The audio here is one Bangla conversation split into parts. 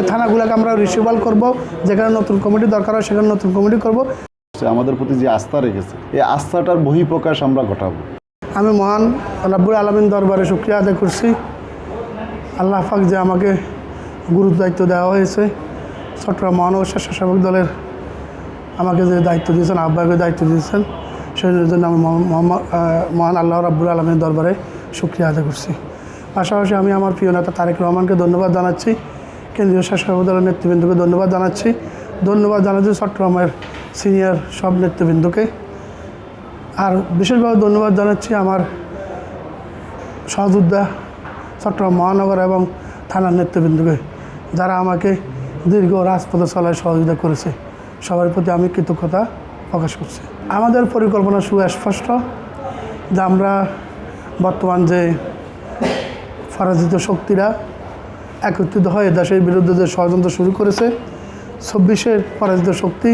থানাগুলোকে আমরা রিসিভাল করব, যেখানে নতুন কমিটি দরকার হয় সেখানে নতুন কমিটি করব। আমাদের প্রতি যে আস্থা রেখেছে এই আস্থাটার বহিঃপ্রকাশ আমরা ঘটাবো। আমি মহান রব্বুল আলামিন দরবারে শুকরিয়া আদায় করছি, আল্লাহ পাক যে আমাকে গুরুত্ব দায়িত্ব দেওয়া হয়েছে। চট্টগ্রাম মহানগর স্বেচ্ছাসেবক দলের আমাকে যে দায়িত্ব দিয়েছেন, আহ্বায়কের দায়িত্ব দিয়েছেন, সেই জন্য আমি মহান আল্লাহ রব্বুল আলামিনের দরবারে শুকরিয়া আদায় করছি। পাশাপাশি আমি আমার প্রিয় নেতা তারেক রহমানকে ধন্যবাদ জানাচ্ছি, কেন্দ্রীয় স্বেচ্ছাসেবক দলের নেতৃবৃন্দকে ধন্যবাদ জানাচ্ছি চট্টগ্রামের সিনিয়র সব নেতৃবৃন্দকে। আর বিশেষভাবে ধন্যবাদ জানাচ্ছি আমার সহযোদ্ধা চট্টগ্রাম মহানগর এবং থানার নেতৃবৃন্দকে, যারা আমাকে দীর্ঘ রাজপথে চলায় সহযোগিতা করেছে। সবার প্রতি আমি কৃতজ্ঞতা প্রকাশ করছি। আমাদের পরিকল্পনা সুস্পষ্ট যে আমরা বর্তমান যে পরাজিত শক্তিরা একত্রিত হয়ে দেশের বিরুদ্ধে যে ষড়যন্ত্র শুরু করেছে, ২৬-এর পরাজিত শক্তি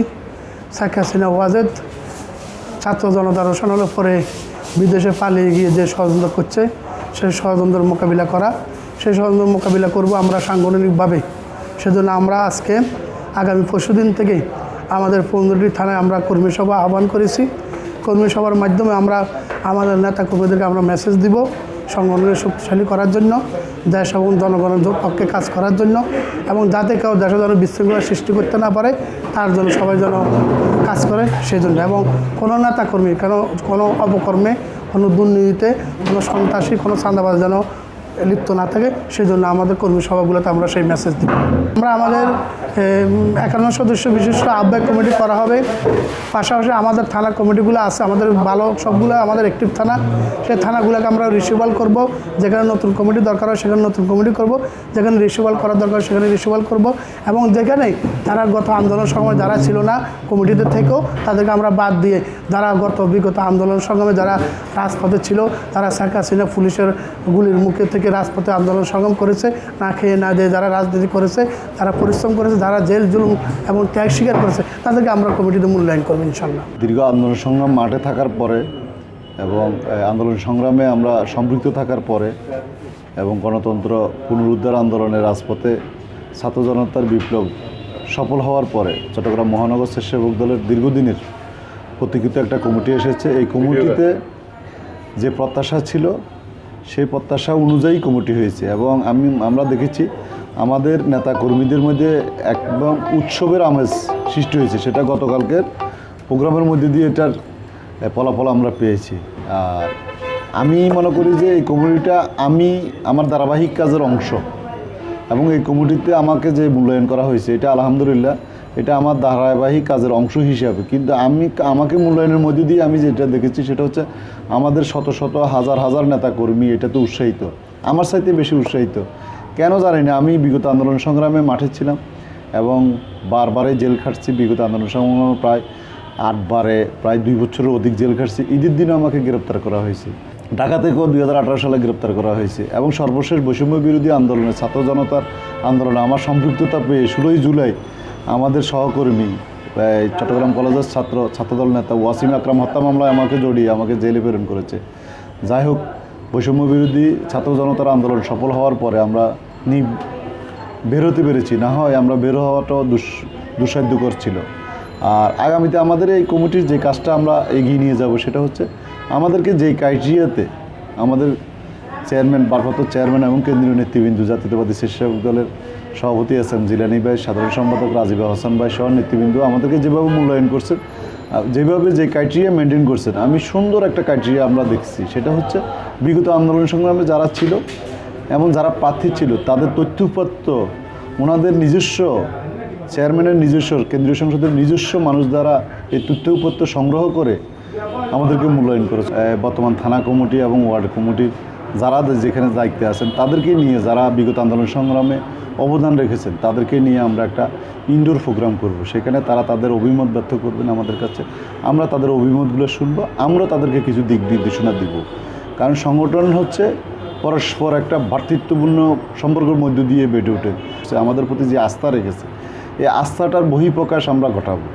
শেখ হাসিনা ওয়াজেদ ছাত্র জনতার রোশনালের পরে বিদেশে পালিয়ে গিয়ে যে ষড়যন্ত্র করছে, সেই ষড়যন্ত্রের মোকাবিলা করব আমরা সাংগঠনিকভাবে। সেজন্য আমরা আজকে আগামী পরশুদিন থেকে আমাদের 15টি থানায় আমরা কর্মী সভা আহ্বান করেছি। কর্মী সভার মাধ্যমে আমরা আমাদের নেতা কর্মীদেরকে আমরা মেসেজ দিব সংগঠনকে শক্তিশালী করার জন্য, দেশ এবং জনগণের পক্ষে কাজ করার জন্য, এবং যাতে কেউ দেশে যেন বিশৃঙ্খলা সৃষ্টি করতে না পারে তার জন্য সবাই যেন কাজ করে সেই জন্য। এবং কোনো নেতাকর্মী কোনো অপকর্মে, কোনো দুর্নীতিতে, কোনো সন্ত্রাসী, কোনো চাঁদাবাজ যেন লিপ্ত না থাকে, সেই জন্য আমাদের কর্মী সভাগুলোতে আমরা সেই মেসেজ দিব। আমরা আমাদের 51 সদস্য বিশিষ্ট আহ্বায়ক কমিটি করা হবে। পাশাপাশি আমাদের থানা কমিটিগুলো আছে, আমাদের ভালো সবগুলো আমাদের অ্যাক্টিভ থানা, সেই থানাগুলোকে আমরা রিসিভাল করব, যেখানে নতুন কমিটি দরকার হয় সেখানে নতুন কমিটি করব, যেখানে রিসিভাল করার দরকার সেখানে রিসিভাল করব। এবং যেখানে তারা গত আন্দোলন সময় যারা ছিল না কমিটিতে থেকেও তাদেরকে আমরা বাদ দিয়ে, যারা বিগত আন্দোলন সংগ্রামে যারা রাজপথে ছিল, তারা শেখ হাসিনা পুলিশের গুলির মুখে থেকে রাজপথে আন্দোলন সংগ্রাম করেছে, না খেয়ে না দিয়ে যারা রাজনীতি করেছে, যারা পরিশ্রম করেছে, যারা জেল জুলুম এবং ত্যাগ স্বীকার করেছে, তাদেরকে আমরা কমিটিতে মূল্যায়ন করবো ইনশাল্লাহ। দীর্ঘ আন্দোলন সংগ্রাম মাঠে থাকার পরে এবং আন্দোলন সংগ্রামে আমরা সম্পৃক্ত থাকার পরে এবং গণতন্ত্র পুনরুদ্ধার আন্দোলনের রাজপথে ছাত্র জনতার বিপ্লব সফল হওয়ার পরে চট্টগ্রাম মহানগর স্বেচ্ছাসেবক দলের দীর্ঘদিনের প্রতীক্ষিত একটা কমিটি এসেছে। এই কমিটিতে যে প্রত্যাশা ছিল সেই প্রত্যাশা অনুযায়ী কমিটি হয়েছে এবং আমরা দেখেছি আমাদের নেতা কর্মীদের মধ্যে একদম উৎসবের আমেজ সৃষ্টি হয়েছে। সেটা গতকালকের প্রোগ্রামের মধ্যে দিয়ে এটার ফলাফল আমরা পেয়েছি। আর আমি মনে করি যে এই কমিটিটা আমার ধারাবাহিক কাজের অংশ এবং এই কমিটিতে আমাকে যে মূল্যায়ন করা হয়েছে এটা আলহামদুলিল্লাহ এটা আমার ধারাবাহিক কাজের অংশ হিসাবে। কিন্তু আমাকে মূল্যায়নের মধ্যে দিয়ে আমি যেটা দেখেছি সেটা হচ্ছে আমাদের শত শত হাজার হাজার নেতা কর্মী এটাতে উৎসাহিত, আমার চাইতে বেশি উৎসাহিত। কেন জানি না, আমি বিগত আন্দোলন সংগ্রামে মাঠে ছিলাম এবং বারবারে জেল খাটছি। বিগত আন্দোলন সংগ্রামে প্রায় 8 বারে প্রায় 2 বছরের অধিক জেল খাটছি। ঈদের দিনও আমাকে গ্রেপ্তার করা হয়েছে, ঢাকা থেকেও 2018 সালে গ্রেপ্তার করা হয়েছে এবং সর্বশেষ বৈষম্য বিরোধী আন্দোলনে ছাত্র জনতার আন্দোলনে আমার সম্পৃক্ততা পেয়ে 16 জুলাই আমাদের সহকর্মী চট্টগ্রাম কলেজের ছাত্রদল নেতা ওয়াসিম আকরাম হত্যা মামলায় আমাকে জড়িয়ে আমাকে জেলে প্রেরণ করেছে। যাই হোক, বৈষম্য বিরোধী ছাত্র জনতার আন্দোলন সফল হওয়ার পরে আমরা বেরোতে পেরেছি, না হয় আমরা বের হওয়াটাও দুঃসাধ্যকর ছিল। আর আগামীতে আমাদের এই কমিটির যে কাজটা আমরা এগিয়ে নিয়ে যাব সেটা হচ্ছে আমাদেরকে যেই ক্রাইটেরিয়াতে আমাদের চেয়ারম্যান, ভারপ্রাপ্ত চেয়ারম্যান এবং কেন্দ্রীয় নেতৃবৃন্দ, জাতীয়তাবাদী স্বেচ্ছাসেবক দলের সভাপতি এস.এম. জিলানী ভাই, সাধারণ সম্পাদক রাজিবা হাসান ভাই সহ নেতৃবৃন্দ আমাদেরকে যেভাবে মূল্যায়ন করছেন, যেভাবে যে ক্রাইটেরিয়া মেনটেন করছেন, আমি সুন্দর একটা ক্রাইটেরিয়া আমরা দেখছি। সেটা হচ্ছে বিগত আন্দোলন সংগ্রামে যারা ছিল এবং যারা প্রার্থী ছিল তাদের তথ্যপত্র ওনাদের নিজস্ব চেয়ারম্যানের নিজস্ব, কেন্দ্রীয় সংসদের নিজস্ব মানুষ দ্বারা এই তথ্যপত্র সংগ্রহ করে আমাদেরকে মূল্যায়ন করেছে। বর্তমান থানা কমিটি এবং ওয়ার্ড কমিটির যারা যেখানে দায়িত্বে আছেন তাদেরকে নিয়ে, যারা বিগত আন্দোলন সংগ্রামে অবদান রেখেছেন তাদেরকে নিয়ে আমরা একটা ইনডোর প্রোগ্রাম করব। সেখানে তারা তাদের অভিমত ব্যক্ত করবেন আমাদের কাছে, আমরা তাদের অভিমতগুলো শুনবো, আমরা তাদেরকে কিছু দিক নির্দেশনা দিব। কারণ সংগঠন হচ্ছে পরস্পর একটা ভ্রাতৃত্বপূর্ণ সম্পর্কের মধ্য দিয়ে বেড়ে ওঠে। আমাদের প্রতি যে আস্থা রেখেছে এই আস্থাটার বহিঃপ্রকাশ আমরা ঘটাবো।